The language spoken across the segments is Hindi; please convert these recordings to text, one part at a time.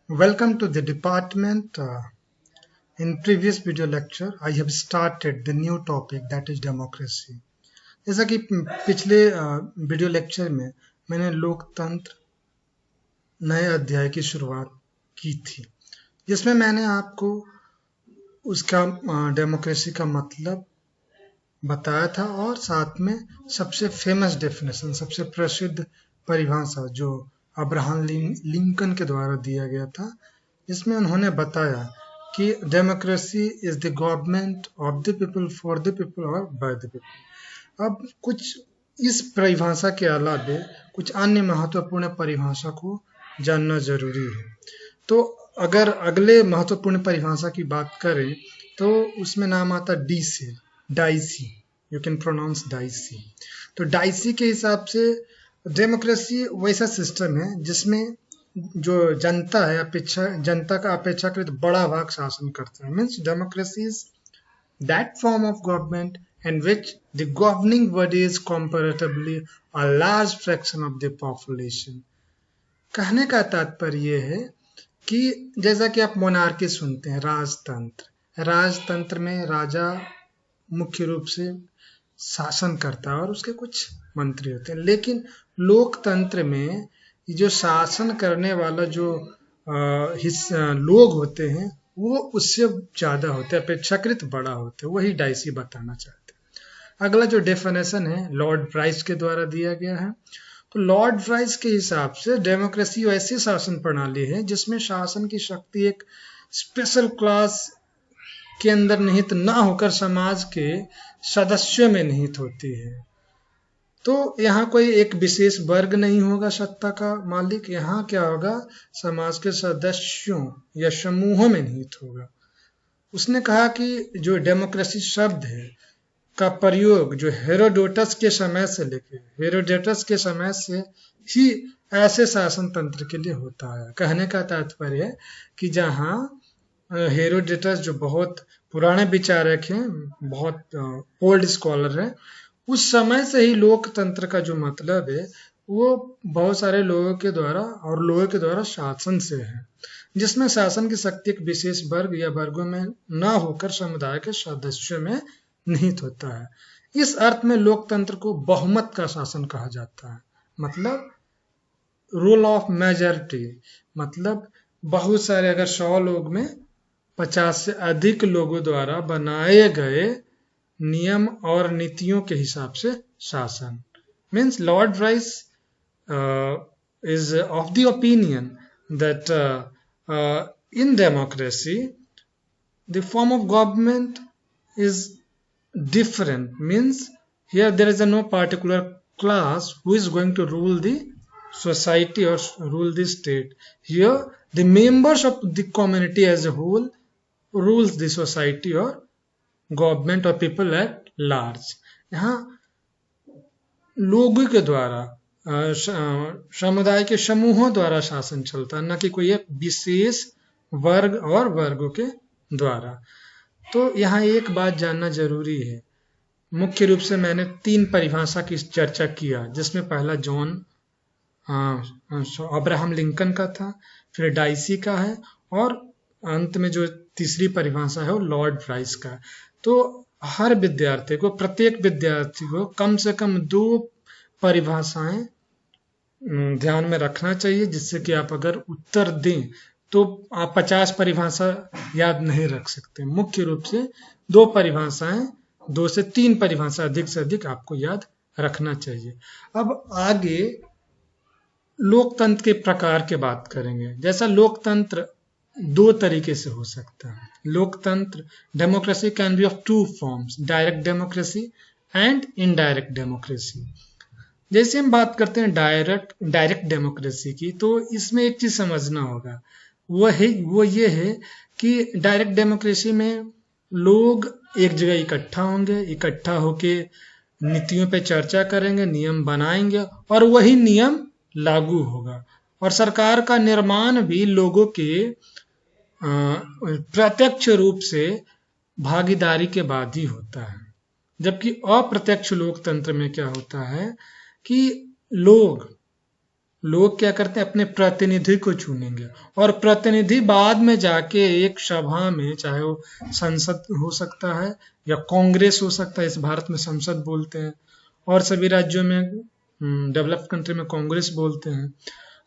Welcome to the department. In previous video lecture, I have started the new topic that is democracy. जैसा कि पिछले वीडियो लेक्चर में मैंने लोकतंत्र नए अध्याय की शुरुआत की थी, जिसमें मैंने आपको उसका डेमोक्रेसी का मतलब बताया था और साथ में सबसे फेमस डेफिनेशन, सबसे प्रसिद्ध परिभाषा जो अब्राहम लिंकन के द्वारा दिया गया था, जिसमें उन्होंने बताया कि democracy is the government of the people for the people और बाय द पीपल। अब कुछ इस परिभाषा के अलावा कुछ अन्य महत्वपूर्ण परिभाषा को जानना जरूरी है। तो अगर अगले महत्वपूर्ण परिभाषा की बात करें तो उसमें नाम आता Dicey, Dicey, you can pronounce Dicey. तो डाइसी के हिसाब से डेमोक्रेसी वैसा सिस्टम है जिसमें जो जनता है जनता का अपेक्षाकृत बड़ा भाग शासन करता है। Means democracy is that form of government in which the governing body is comparatively a large fraction of the population। कहने का तात्पर्य ये है कि जैसा कि आप मोनार्की सुनते हैं, राजतंत्र में राजा मुख्य रूप से शासन करता है और उसके कुछ मंत्री होते हैं, लेकिन लोकतंत्र में जो शासन करने वाला जो लोग होते हैं वो उससे ज्यादा होते हैं, अपेक्षाकृत बड़ा होते हैं। वही डाइसी बताना चाहते हैं। अगला जो डेफिनेशन है लॉर्ड ब्राइस के द्वारा दिया गया है। तो लॉर्ड ब्राइस के हिसाब से डेमोक्रेसी ऐसी शासन प्रणाली है जिसमें शासन की शक्ति एक स्पेशल क्लास के अंदर निहित ना होकर समाज के सदस्यों में निहित होती है। तो यहाँ कोई एक विशेष वर्ग नहीं होगा सत्ता का मालिक, यहाँ क्या होगा, समाज के सदस्यों या समूहों में निहित होगा। उसने कहा कि जो डेमोक्रेसी शब्द है का प्रयोग जो हेरोडोटस के समय से ही ऐसे शासन तंत्र के लिए होता है। कहने का तात्पर्य है कि जहाँ हेरोडोटस जो बहुत पुराने विचारक हैं, बहुत ओल्ड स्कॉलर हैं, उस समय से ही लोकतंत्र का जो मतलब है वो बहुत सारे लोगों के द्वारा शासन से है, जिसमें शासन की शक्ति एक विशेष वर्ग या वर्गों में न होकर समुदाय के सदस्यों में निहित होता है। इस अर्थ में लोकतंत्र को बहुमत का शासन कहा जाता है, मतलब रूल ऑफ मेजॉरिटी, मतलब बहुत सारे, अगर 100 लोग में 50 से अधिक लोगों द्वारा बनाए गए नियम और नीतियों के हिसाब से शासन। Means Lord Bryce is of the opinion that in democracy the form of government is different. Means here there is no particular class who is going to rule the society or rule the state. Here the members of the community as a whole rules the society or government or people at large। यहाँ लोगों के द्वारा समुदाय के समूहों द्वारा शासन चलता है, न कि कोई एक विशेष वर्ग और वर्गों के द्वारा। तो यहाँ एक बात जानना जरूरी है। मुख्य रूप से मैंने 3 परिभाषा की चर्चा किया, जिसमें पहला अब्राहम लिंकन का था, फिर डाइसी का है और अंत में जो तीसरी परिभाषा है वो लॉर्ड ब्राइस का। तो हर विद्यार्थी को, प्रत्येक विद्यार्थी को कम से कम 2 परिभाषाएं ध्यान में रखना चाहिए, जिससे कि आप अगर उत्तर दें तो आप 50 परिभाषा याद नहीं रख सकते। मुख्य रूप से 2 परिभाषाएं, 2 से 3 परिभाषा अधिक से अधिक आपको याद रखना चाहिए। अब आगे लोकतंत्र के प्रकार के बात करेंगे। जैसा लोकतंत्र 2 तरीके से हो सकता है। लोकतंत्र, democracy can B of 2 forms, direct democracy and indirect democracy. जैसे हम बात करते हैं डायरेक्ट डेमोक्रेसी की, तो इसमें एक चीज समझना होगा, वो ये है कि डायरेक्ट डेमोक्रेसी में लोग एक जगह इकट्ठा होके नीतियों पे चर्चा करेंगे, नियम बनाएंगे और वही नियम लागू होगा। और सरकार का निर्माण भी लोगों के प्रत्यक्ष रूप से भागीदारी के बाद ही होता है। जबकि अप्रत्यक्ष लोकतंत्र में क्या होता है कि लोग क्या करते हैं, अपने प्रतिनिधि को चुनेंगे और प्रतिनिधि बाद में जाके एक सभा में, चाहे वो संसद हो सकता है या कांग्रेस हो सकता है, इस भारत में संसद बोलते हैं और सभी राज्यों में डेवलप्ड कंट्री में कांग्रेस बोलते हैं,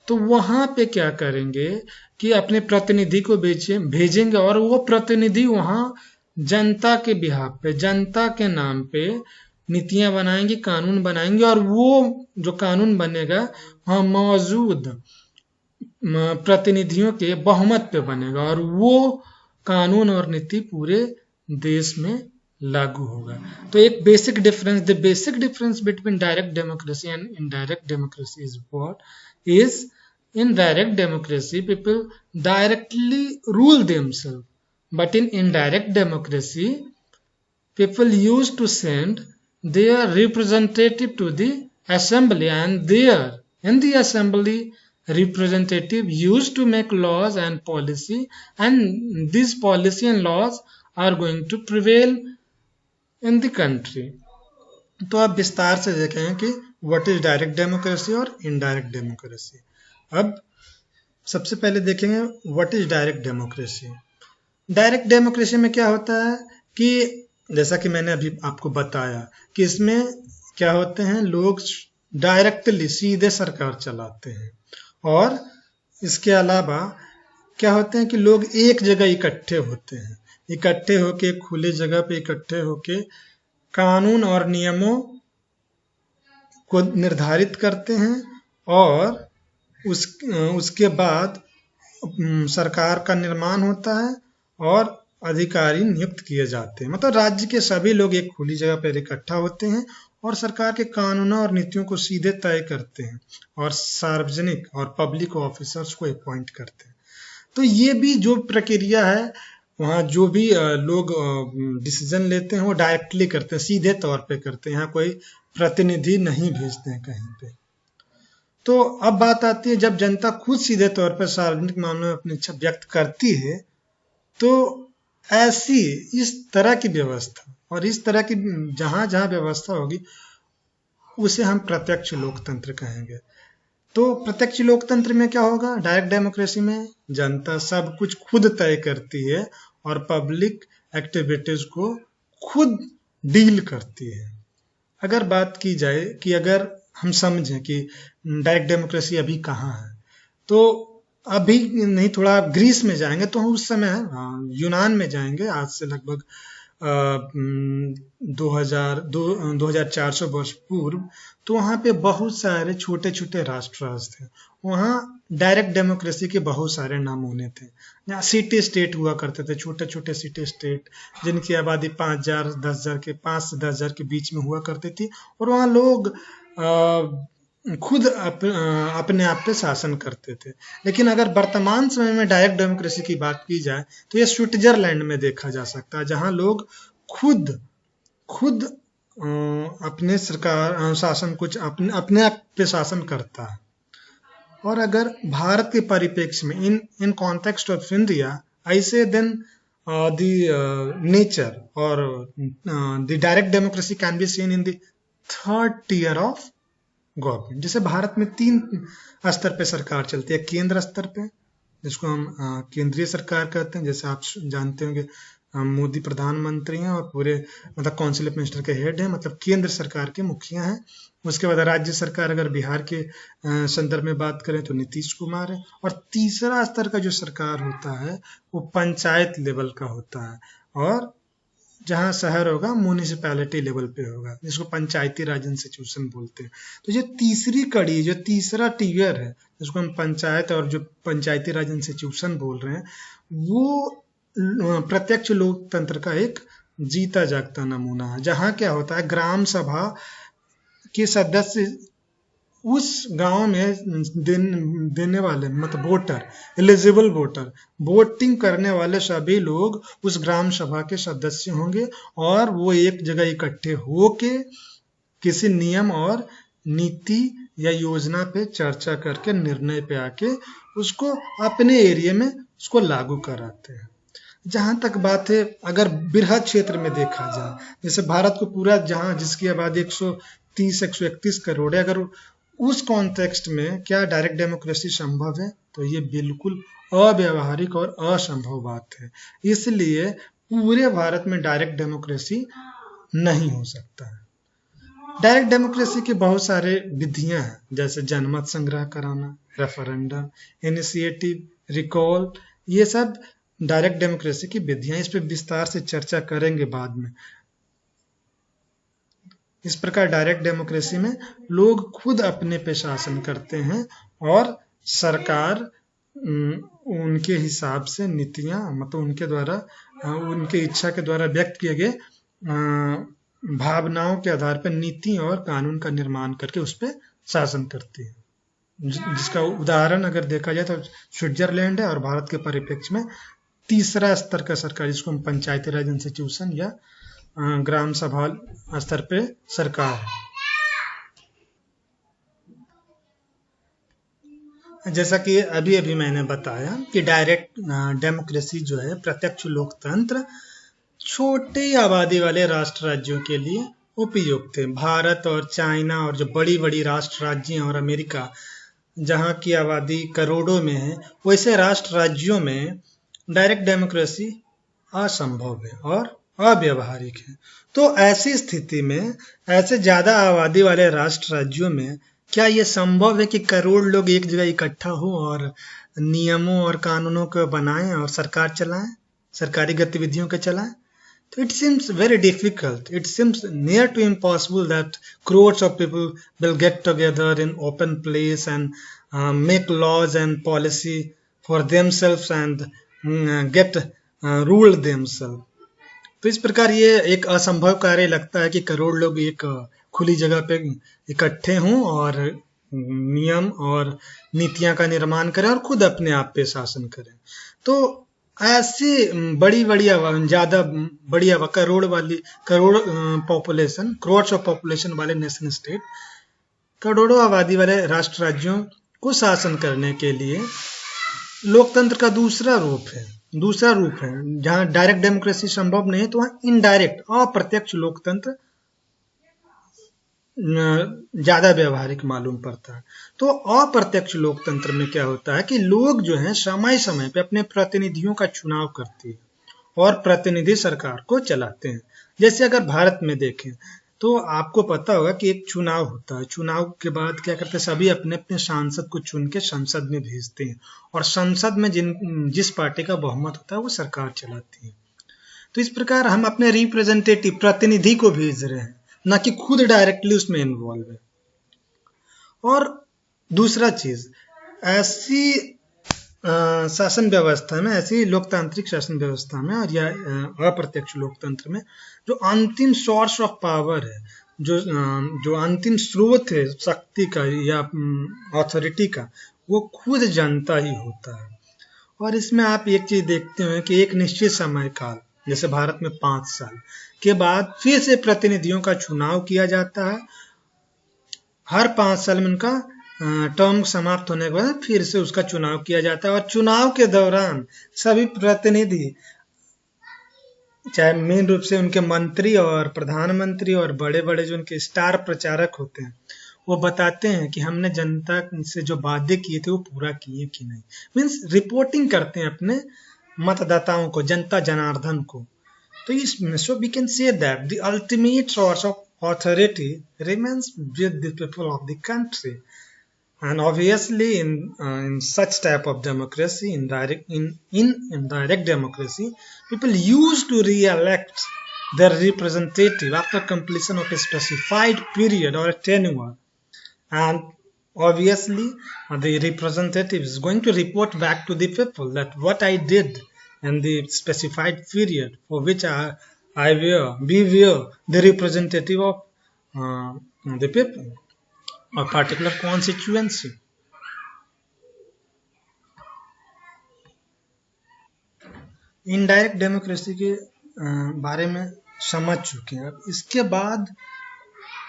तो वहां पे क्या करेंगे कि अपने प्रतिनिधि को भेजेंगे और वो प्रतिनिधि वहां जनता के बिहाफ पे, जनता के नाम पे नीतियां बनाएंगे, कानून बनाएंगे और वो जो कानून बनेगा वहां मौजूद प्रतिनिधियों के बहुमत पे बनेगा और वो कानून और नीति पूरे देश में लागू होगा। तो एक basic difference between direct democracy and indirect democracy is what is in direct democracy people directly rule themselves, but in indirect democracy people used to send their representative to the assembly, and there in the assembly representative used to make laws and policy, and these policy and laws are going to prevail in the country. तो आप विस्तार से देखें कि व्हाट इज डायरेक्ट डेमोक्रेसी और इनडायरेक्ट डेमोक्रेसी। अब सबसे पहले देखेंगे what is direct democracy. Direct democracy में क्या होता है कि जैसा कि मैंने अभी आपको बताया कि इसमें क्या होते हैं, लोग डायरेक्टली सीधे सरकार चलाते हैं और इसके अलावा क्या होते हैं कि लोग एक जगह इकट्ठे होते हैं, इकट्ठे होके खुली जगह पे इकट्ठे होके कानून और नियमों को निर्धारित करते हैं और उसके बाद सरकार का निर्माण होता है और अधिकारी नियुक्त किए जाते हैं। मतलब राज्य के सभी लोग एक खुली जगह पर इकट्ठा होते हैं और सरकार के कानूनों और नीतियों को सीधे तय करते हैं और सार्वजनिक और पब्लिक ऑफिसर्स को अपॉइंट करते हैं। तो ये भी जो प्रक्रिया है, वहाँ जो भी लोग डिसीजन लेते हैं वो डायरेक्टली करते हैं, सीधे तौर पे करते हैं, यहाँ कोई प्रतिनिधि नहीं भेजते हैं कहीं पे। तो अब बात आती है जब जनता खुद सीधे तौर पर सार्वजनिक मामलों में अपनी इच्छा व्यक्त करती है, तो ऐसी इस तरह की व्यवस्था और इस तरह की जहां जहां व्यवस्था होगी उसे हम प्रत्यक्ष लोकतंत्र कहेंगे। तो प्रत्यक्ष लोकतंत्र में क्या होगा, डायरेक्ट डेमोक्रेसी में जनता सब कुछ खुद तय करती है और पब्लिक एक्टिविटीज को खुद डील करती है। अगर बात की जाए कि अगर हम समझें कि डायरेक्ट डेमोक्रेसी अभी कहाँ है, तो अभी नहीं, थोड़ा ग्रीस में जाएंगे तो हम उस समय यूनान में जाएंगे, आज से लगभग 2400 वर्ष पूर्व। तो वहाँ पे बहुत सारे छोटे छोटे राष्ट्र थे, वहाँ डायरेक्ट डेमोक्रेसी के बहुत सारे नमूने थे। यहाँ सिटी स्टेट हुआ करते थे, छोटे छोटे सिटी स्टेट जिनकी आबादी 5,000 10,000 के 5 से 10,000 के बीच में हुआ करती थी और वहाँ लोग खुद अपने आप पे शासन करते थे। लेकिन अगर वर्तमान समय में डायरेक्ट डेमोक्रेसी की बात की जाए तो ये स्विट्जरलैंड में देखा जा सकता है, जहां लोग खुद अपने सरकार शासन कुछ अपने आप पे शासन करता है। और अगर भारत के परिप्रेक्ष्य में in context of India I say then the nature और the direct democracy can be seen in the third tier of government. जैसे भारत में 3 स्तर पे सरकार चलती है, केंद्र स्तर पे जिसको हम केंद्रीय सरकार कहते हैं, जैसे आप जानते होंगे मोदी प्रधानमंत्री हैं और पूरे मतलब काउंसिल ऑफ मिनिस्टर के हेड हैं, मतलब केंद्र सरकार के मुखिया हैं। उसके बाद राज्य सरकार, अगर बिहार के संदर्भ में बात करें तो नीतीश कुमार है। और तीसरा स्तर का जो सरकार होता है वो पंचायत लेवल का होता है और जहां शहर होगा म्यूनिसिपैलिटी लेवल पे होगा, जिसको पंचायती राज इंस्टीट्यूशन बोलते हैं। तो जो तीसरी कड़ी, जो तीसरा टियर है जिसको हम पंचायत और जो पंचायती राज इंस्टीट्यूशन बोल रहे हैं, वो प्रत्यक्ष लोकतंत्र का एक जीता जागता नमूना है, जहां क्या होता है ग्राम सभा के सदस्य उस गांव में देने वाले मतलब वोटर, एलिजिबल वोटर, वोटिंग करने वाले सभी लोग उस ग्राम सभा के सदस्य होंगे और वो एक जगह इकट्ठे होके किसी नियम और नीति या योजना पे चर्चा करके निर्णय पे आके उसको अपने एरिया में उसको लागू कराते हैं। जहां तक बात है अगर बृहद क्षेत्र में देखा जाए, जैसे भारत को पूरा, जहां जिसकी आबादी 130-131 करोड़ है, अगर उस कॉन्टेक्स्ट में क्या डायरेक्ट डेमोक्रेसी संभव है? तो ये बिल्कुल अव्यावहारिक और असंभव बात है। इसलिए पूरे भारत में डायरेक्ट डेमोक्रेसी नहीं हो सकता है। डायरेक्ट डेमोक्रेसी के बहुत सारे विधियां हैं, जैसे जनमत संग्रह कराना, रेफरेंडम, इनिशिएटिव, रिकॉल, ये सब डायरेक्ट डेमोक्रेसी की विधियां। इस पर विस्तार से चर्चा करेंगे बाद में। इस प्रकार डायरेक्ट डेमोक्रेसी में लोग खुद अपने पे शासन करते हैं और सरकार उनके हिसाब से नीतियां, मतलब उनके द्वारा उनके इच्छा के द्वारा व्यक्त किए गए भावनाओं के आधार पर नीति और कानून का निर्माण करके उस पर शासन करती है। जिसका उदाहरण अगर देखा जाए तो स्विट्जरलैंड है, और भारत के परिप्रेक्ष्य में तीसरा स्तर का सरकार, जिसको हम पंचायती राज इंस्टीट्यूशन या ग्राम सभा स्तर पे सरकार है। जैसा कि अभी अभी मैंने बताया कि डायरेक्ट डेमोक्रेसी जो है, प्रत्यक्ष लोकतंत्र, छोटी आबादी वाले राष्ट्र राज्यों के लिए उपयुक्त है। भारत और चाइना और जो बड़ी बड़ी राष्ट्र राज्य और अमेरिका, जहाँ की आबादी करोड़ों में है, वैसे राष्ट्र राज्यों में डायरेक्ट डेमोक्रेसी असंभव है और अव्यावहारिक है। तो ऐसी स्थिति में, ऐसे ज्यादा आबादी वाले राष्ट्र राज्यों में क्या ये संभव है कि करोड़ लोग एक जगह इकट्ठा हो और नियमों और कानूनों को बनाएं और सरकार चलाएं, सरकारी गतिविधियों के चलाएं? So it seems very difficult. It seems near to impossible that crores of people will get together in open place and make laws and policy for themselves and get ruled themselves. तो इस प्रकार ये एक असंभव कार्य लगता है कि करोड़ लोग एक खुली जगह पे इकट्ठे हों और नियम और नीतियां का निर्माण करें और खुद अपने आप पे शासन करें। तो ऐसी बड़ी ज्यादा बड़ी crore population, crores of population वाले नेशन स्टेट, करोड़ों आबादी वाले राष्ट्र राज्यों को शासन करने के लिए लोकतंत्र का दूसरा रूप है। जहां डायरेक्ट डेमोक्रेसी संभव नहीं है, तो वहां इनडायरेक्ट, अप्रत्यक्ष लोकतंत्र ज्यादा व्यवहारिक मालूम पड़ता है। तो अप्रत्यक्ष लोकतंत्र में क्या होता है कि लोग जो हैं समय समय पे अपने प्रतिनिधियों का चुनाव करते हैं और प्रतिनिधि सरकार को चलाते हैं। जैसे अगर भारत में देखें तो आपको पता होगा कि एक चुनाव होता है। चुनाव के बाद क्या करते हैं, सभी अपने अपने सांसद को चुन के संसद में भेजते हैं और संसद में जिस पार्टी का बहुमत होता है वो सरकार चलाती है। तो इस प्रकार हम अपने रिप्रेजेंटेटिव, प्रतिनिधि को भेज रहे हैं, ना कि खुद डायरेक्टली उसमें इन्वॉल्व है। और दूसरा चीज, ऐसी शासन व्यवस्था में, ऐसी लोकतांत्रिक शासन व्यवस्था में और या अप्रत्यक्ष लोकतंत्र में जो अंतिम सोर्स ऑफ पावर है, जो अंतिम स्रोत है शक्ति का या अथॉरिटी का, वो खुद जनता ही होता है। और इसमें आप एक चीज देखते हैं कि एक निश्चित समय काल, जैसे भारत में 5 साल के बाद फिर से प्रतिनिधियों का चुनाव किया जाता है। हर 5 साल में उनका टर्म समाप्त होने के बाद फिर से उसका चुनाव किया जाता है और चुनाव के दौरान सभी प्रतिनिधि, चाहे मेन रूप से उनके मंत्री और प्रधानमंत्री और बड़े बड़े जो उनके स्टार प्रचारक होते हैं, वो बताते हैं कि हमने जनता से जो वादे किए थे वो पूरा किए कि नहीं। मीन्स रिपोर्टिंग करते हैं अपने मतदाताओं को, जनता जनार्दन को। तो इसमें so we can say that the ultimate source of authority remains with the people of the country. And obviously in such type of democracy, in direct democracy, people used to re-elect their representative after completion of a specified period or a tenure. And obviously the representative is going to report back to the people that what I did in the specified period for which we were the representative of the people, a particular constituency. Indirect democracy के बारे में समझ चुके हैं। अब इसके बाद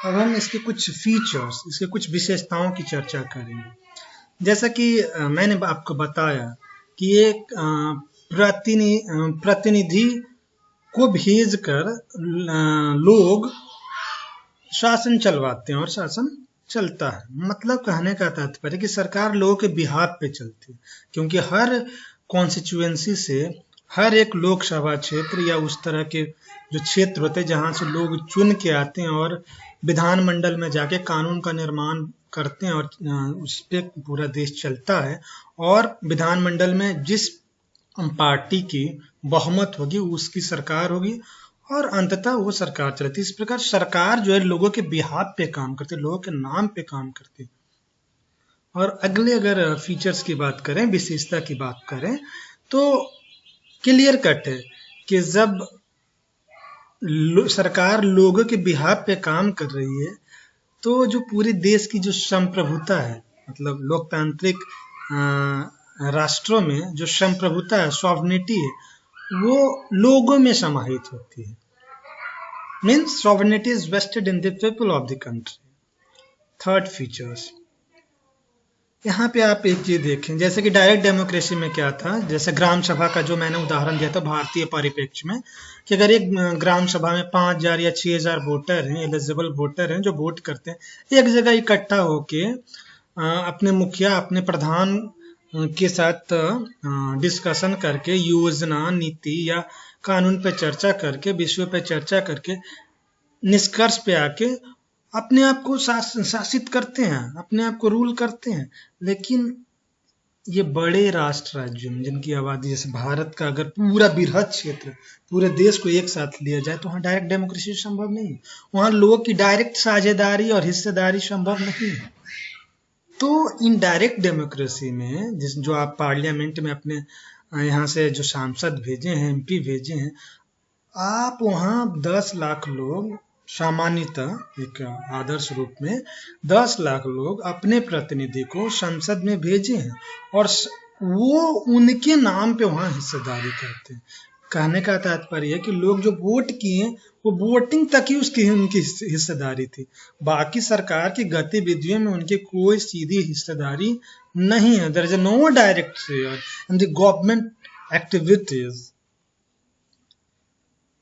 अब हम इसके कुछ फीचर्स, इसके कुछ विशेषताओं की चर्चा करेंगे। जैसा कि मैंने आपको बताया कि एक प्रतिनिधि को भेजकर लोग शासन चलवाते हैं और शासन चलता है। मतलब कहने का तात्पर्य कि सरकार लोगों के बिहाफ पे चलती है, क्योंकि हर कॉन्स्टिट्यूएंसी से हर एक लोकसभा क्षेत्र या उस तरह के जो क्षेत्र होते हैं जहां से लोग चुन के आते हैं और विधानमंडल में जाके कानून का निर्माण करते हैं और उस पे पूरा देश चलता है। और विधानमंडल में जिस पार्टी की बहुमत होगी उसकी सरकार होगी और अंततः वो सरकार चलती है। इस प्रकार सरकार जो है लोगों के बिहाफ पे काम करती है, लोगों के नाम पे काम करती है। और अगले अगर फीचर्स की बात करें, विशेषता की बात करें, तो क्लियर कट है कि जब सरकार लोगों के बिहाफ पे काम कर रही है तो जो पूरे देश की जो संप्रभुता है, मतलब लोकतांत्रिक राष्ट्रों में जो संप्रभुता है, सॉवरेनिटी है, वो लोगों में समाहित होती है। Means sovereignty is vested in the people of the country. Third features, यहाँ पे आप एक चीज देखें, जैसे कि डायरेक्ट डेमोक्रेसी में क्या था, जैसे ग्राम सभा का जो मैंने उदाहरण दिया था भारतीय परिप्रेक्ष्य में, कि अगर एक ग्राम सभा में 5,000 या 6,000 वोटर हैं, एलिजिबल वोटर हैं जो वोट करते हैं, एक जगह इकट्ठा होके अपने मुखिया, अपने प्रधान के साथ डिस्कशन करके योजना, नीति या कानून पे चर्चा करके, विषयों पे चर्चा करके निष्कर्ष पे आके अपने आप को शासित करते हैं, अपने आप को रूल करते हैं। लेकिन ये बड़े राष्ट्र राज्यों में जिनकी आबादी जैसे भारत का अगर पूरा बृहद क्षेत्र, पूरे देश को एक साथ लिया जाए तो वहाँ डायरेक्ट डेमोक्रेसी संभव नहीं है। वहाँ लोगों की डायरेक्ट साझेदारी और हिस्सेदारी संभव नहीं है। तो इनडायरेक्ट डेमोक्रेसी में जो आप पार्लियामेंट में अपने यहाँ से जो सांसद भेजे हैं, एमपी भेजे हैं, आप वहाँ 10 लाख लोग, सामान्यतः एक आदर्श रूप में 10 लाख लोग अपने प्रतिनिधि को संसद में भेजे हैं और वो उनके नाम पे वहाँ हिस्सेदारी करते हैं। कहने का तात्पर्य है कि लोग जो वोट किए वो वोटिंग तक ही उनकी हिस्सेदारी थी, बाकी सरकार की गतिविधियों में उनकी कोई सीधी हिस्सेदारी नहीं है। There is no direct share in the government activities.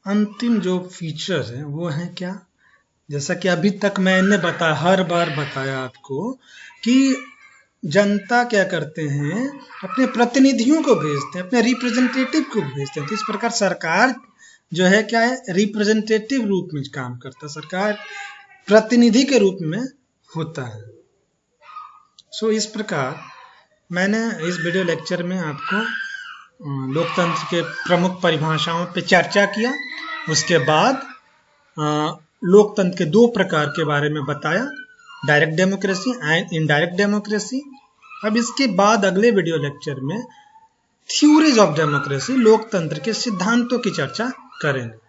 अंतिम जो फीचर है वो है क्या, जैसा कि अभी तक मैंने हर बार बताया आपको कि जनता क्या करते हैं, अपने प्रतिनिधियों को भेजते हैं, अपने रिप्रेजेंटेटिव को भेजते हैं। तो इस प्रकार सरकार जो है क्या है, रिप्रेजेंटेटिव रूप में काम करता है, सरकार प्रतिनिधि के रूप में होता है। सो इस प्रकार मैंने इस वीडियो लेक्चर में आपको लोकतंत्र के प्रमुख परिभाषाओं पे चर्चा किया। उसके बाद लोकतंत्र के 2 प्रकार के बारे में बताया, direct democracy and indirect democracy. अब इसके बाद अगले वीडियो लेक्चर में थ्योरीज ऑफ डेमोक्रेसी, लोकतंत्र के सिद्धांतों की चर्चा करेंगे।